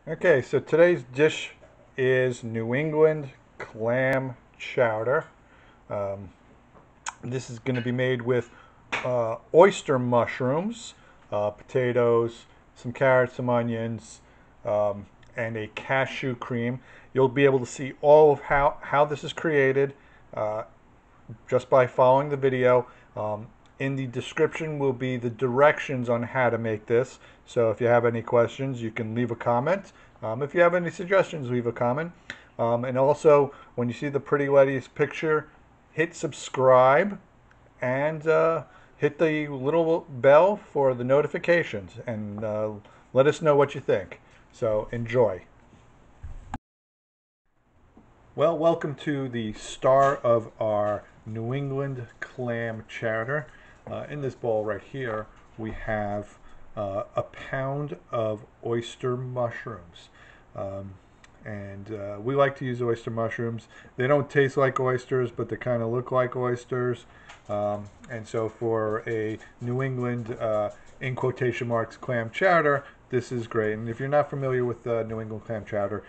Okay, so today's dish is New England clam chowder. Um, this is going to be made with oyster mushrooms, potatoes, some carrots, some onions, and a cashew cream. You'll be able to see all of how this is created uh, just by following the video. In the description will be the directions on how to make this. So if you have any questions, you can leave a comment. If you have any suggestions, leave a comment. And also, when you see the pretty lady's picture, hit subscribe and hit the little bell for the notifications and let us know what you think. So enjoy. Well, welcome to the star of our New England clam chowder. In this bowl right here, we have a pound of oyster mushrooms. Um, and we like to use oyster mushrooms. They don't taste like oysters, but they kind of look like oysters. And so for a New England, in quotation marks, clam chowder, this is great. And if you're not familiar with New England clam chowder,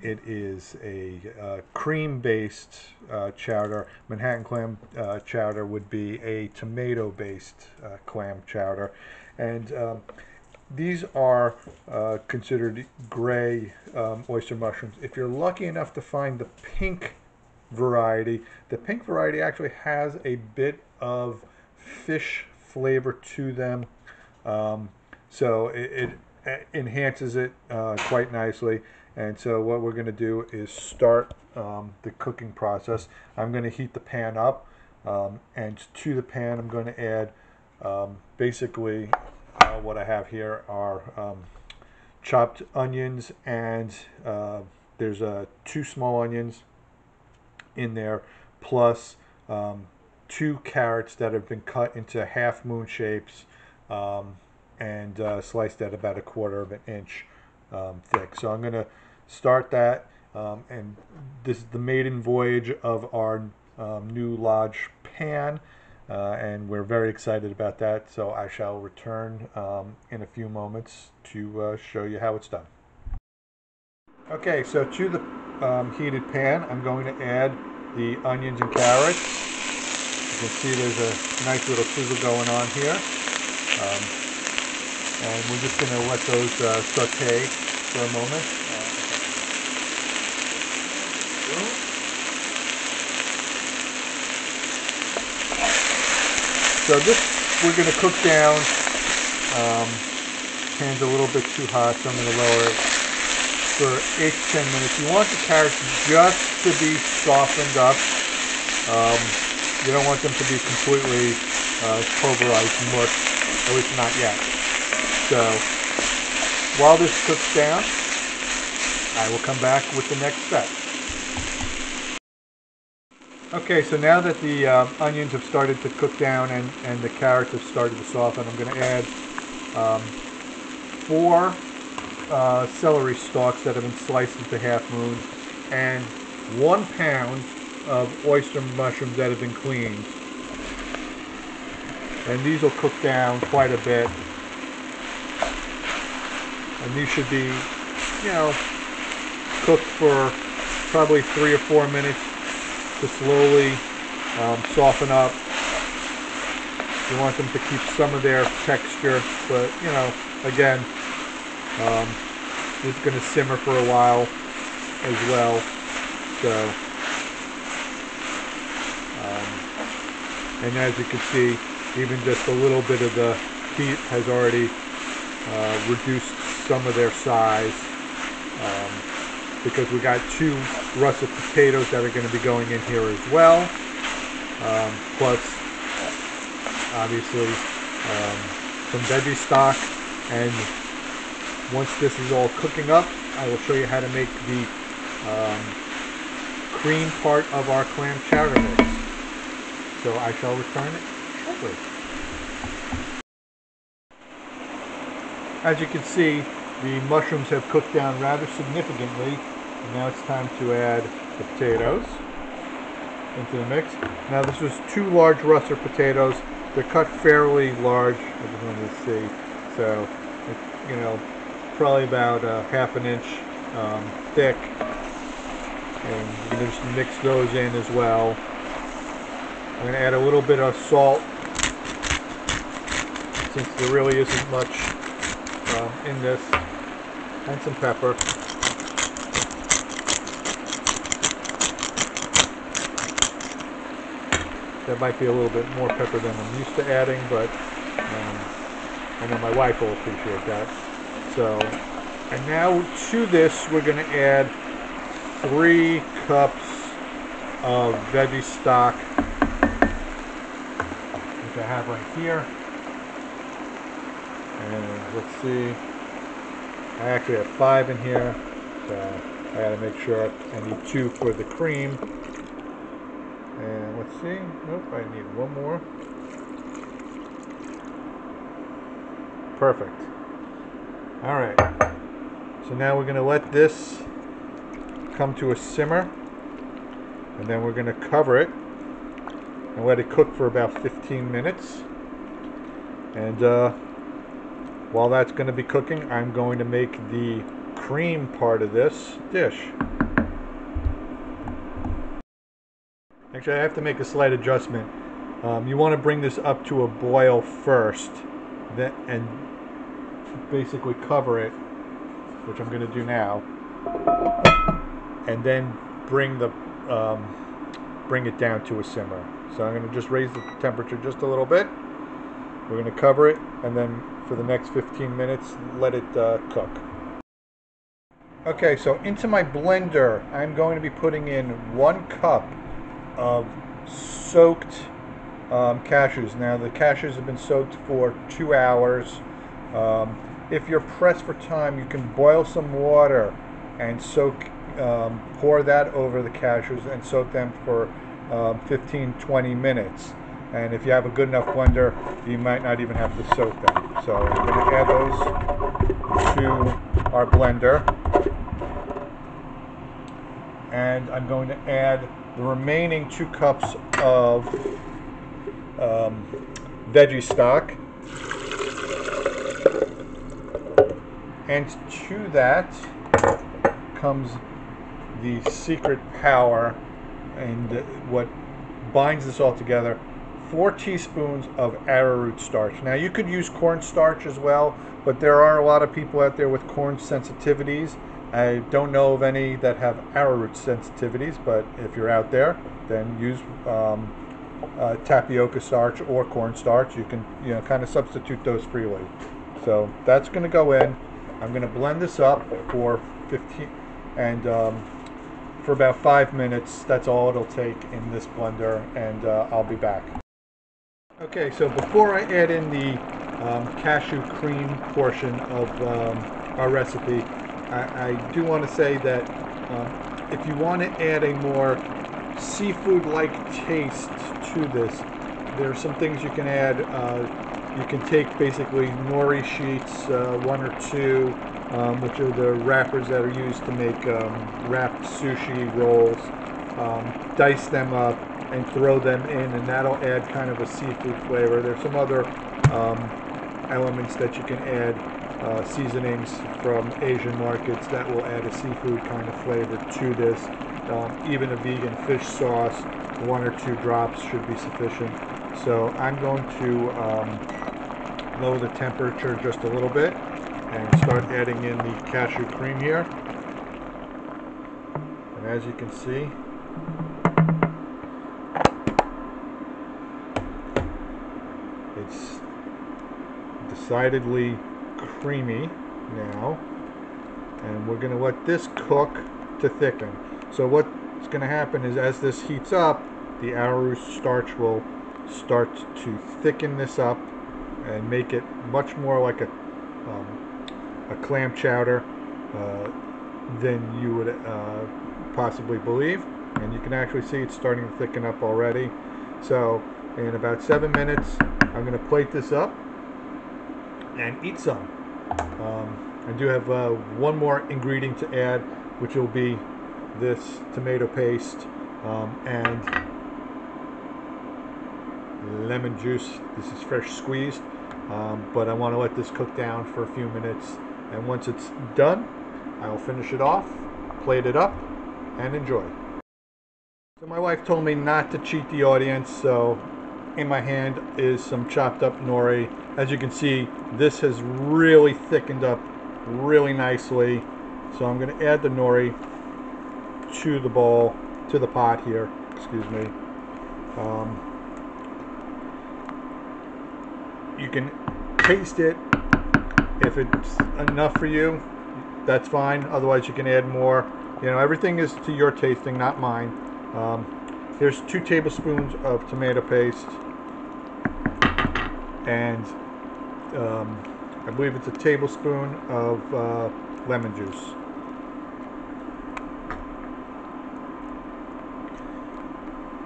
it is a cream-based chowder. Manhattan clam chowder would be a tomato-based clam chowder. And these are considered gray oyster mushrooms. If you're lucky enough to find the pink variety actually has a bit of fish flavor to them. So it enhances it quite nicely. And so what we're going to do is start the cooking process. I'm going to heat the pan up, and to the pan I'm going to add basically what I have here are chopped onions, and there's two small onions in there, plus 2 carrots that have been cut into half moon shapes and sliced at about 1/4 of an inch thick. So I'm going to start that, and this is the maiden voyage of our new Lodge pan, and we're very excited about that. So I shall return in a few moments to show you how it's done. Okay, so to the heated pan, I'm going to add the onions and carrots. You can see there's a nice little sizzle going on here. And we're just going to let those saute for a moment. So this we're going to cook down. Pan's a little bit too hot, so I'm going to lower it for 8 to 10 minutes. You want the carrots just to be softened up. You don't want them to be completely pulverized mush, at least not yet. So while this cooks down, I will come back with the next step. Okay, so now that the onions have started to cook down and the carrots have started to soften, I'm going to add 4 celery stalks that have been sliced into half moons, and 1 pound of oyster mushrooms that have been cleaned. And these will cook down quite a bit. And these should be, cooked for probably 3 or 4 minutes to slowly soften up. You want them to keep some of their texture, but again, it's going to simmer for a while as well. So, and as you can see, even just a little bit of the heat has already reduced some of their size, because we got 2 russet potatoes that are going to be going in here as well, plus obviously some veggie stock. And once this is all cooking up, I will show you how to make the cream part of our clam chowder mix. So I shall return it shortly. As you can see, the mushrooms have cooked down rather significantly, and now it's time to add the potatoes into the mix. Now this was 2 large russet potatoes. They're cut fairly large, I just wanted to see. So, probably about half an inch thick. And you're going to just mix those in as well. I'm going to add a little bit of salt, since there really isn't much in this, and some pepper. That might be a little bit more pepper than I'm used to adding, but I know my wife will appreciate that. So, and now to this we're going to add 3 cups of veggie stock, which I have right here. And let's see, I actually have 5 in here, so I gotta make sure I need 2 for the cream. And let's see, nope, I need 1 more. Perfect. Alright, so now we're gonna let this come to a simmer, and then we're gonna cover it and let it cook for about 15 minutes. And while that's going to be cooking, I'm going to make the cream part of this dish. Actually, I have to make a slight adjustment. You want to bring this up to a boil first, and basically cover it, which I'm going to do now, and then bring it down to a simmer. So I'm going to just raise the temperature just a little bit. We're going to cover it, and then for the next 15 minutes, let it cook. Okay, so into my blender, I'm going to be putting in 1 cup of soaked cashews. Now, the cashews have been soaked for 2 hours. If you're pressed for time, you can boil some water and pour that over the cashews and soak them for 15-20 minutes. And if you have a good enough blender, you might not even have to soak them. So we're going to add those to our blender. And I'm going to add the remaining 2 cups of veggie stock. And to that comes the secret power, and what binds this all together: 4 teaspoons of arrowroot starch. Now, you could use cornstarch as well, but there are a lot of people out there with corn sensitivities. I don't know of any that have arrowroot sensitivities, but if you're out there, then use tapioca starch or cornstarch. You can, kind of substitute those freely. So that's going to go in. I'm going to blend this up for 15 and for about 5 minutes. That's all it'll take in this blender, and I'll be back. Okay, so before I add in the cashew cream portion of our recipe, I do want to say that if you want to add a more seafood-like taste to this, there are some things you can add. You can take basically nori sheets, 1 or 2, which are the wrappers that are used to make wrapped sushi rolls, dice them up and throw them in, and that'll add kind of a seafood flavor. There's some other elements that you can add, seasonings from Asian markets that will add a seafood kind of flavor to this. Even a vegan fish sauce, 1 or 2 drops should be sufficient. So I'm going to lower the temperature just a little bit and start adding in the cashew cream here. And as you can see, it's decidedly creamy now, and we're going to let this cook to thicken. So what's going to happen is, as this heats up, the arrowroot starch will start to thicken this up and make it much more like a clam chowder than you would possibly believe. And you can actually see it's starting to thicken up already. So in about 7 minutes, I'm going to plate this up and eat some. I do have 1 more ingredient to add, which will be this tomato paste and lemon juice. This is fresh squeezed, but I want to let this cook down for a few minutes And once it's done, I'll finish it off, plate it up, and enjoy. So my wife told me not to cheat the audience, so in my hand is some chopped up nori. As you can see, this has really thickened up really nicely. So I'm going to add the nori to the bowl, to the pot here, excuse me. You can taste it. If it's enough for you, that's fine. Otherwise, you can add more. You know, everything is to your tasting, not mine. Here's 2 tablespoons of tomato paste, and I believe it's a tablespoon of lemon juice.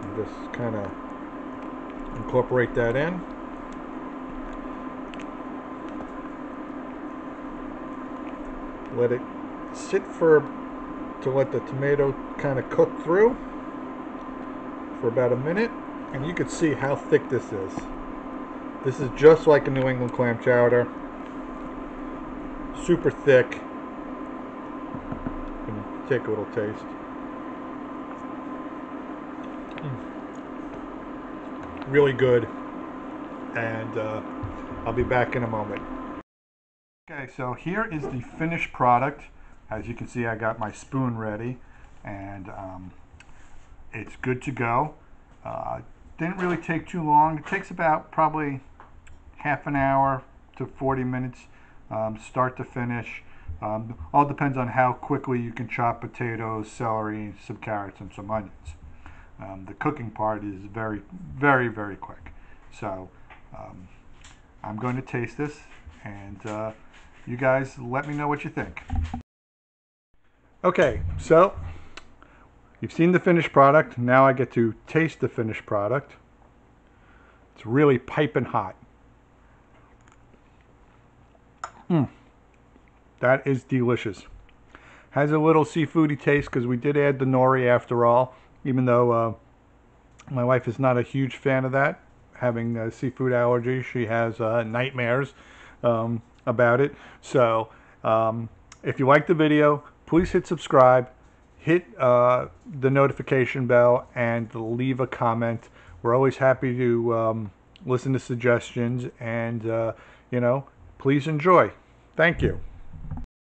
And just kind of incorporate that in. Let it sit to let the tomato kind of cook through for about a minute, and you can see how thick this is. This is just like a New England clam chowder. Super thick. And take a little taste. Really good. And I'll be back in a moment. Okay, so here is the finished product. As you can see, I got my spoon ready, and it's good to go. Didn't really take too long. It takes about probably half an hour to 40 minutes, start to finish. All depends on how quickly you can chop potatoes, celery, some carrots, and some onions. The cooking part is very, very, very quick. So I'm going to taste this, and you guys let me know what you think. Okay, so you've seen the finished product. Now I get to taste the finished product. It's really piping hot. That is delicious. Has a little seafoody taste because we did add the nori after all, even though my wife is not a huge fan of that. Having a seafood allergy, she has nightmares about it. So if you like the video, please hit subscribe, hit the notification bell, and leave a comment. We're always happy to listen to suggestions, and you know, please enjoy. Thank you.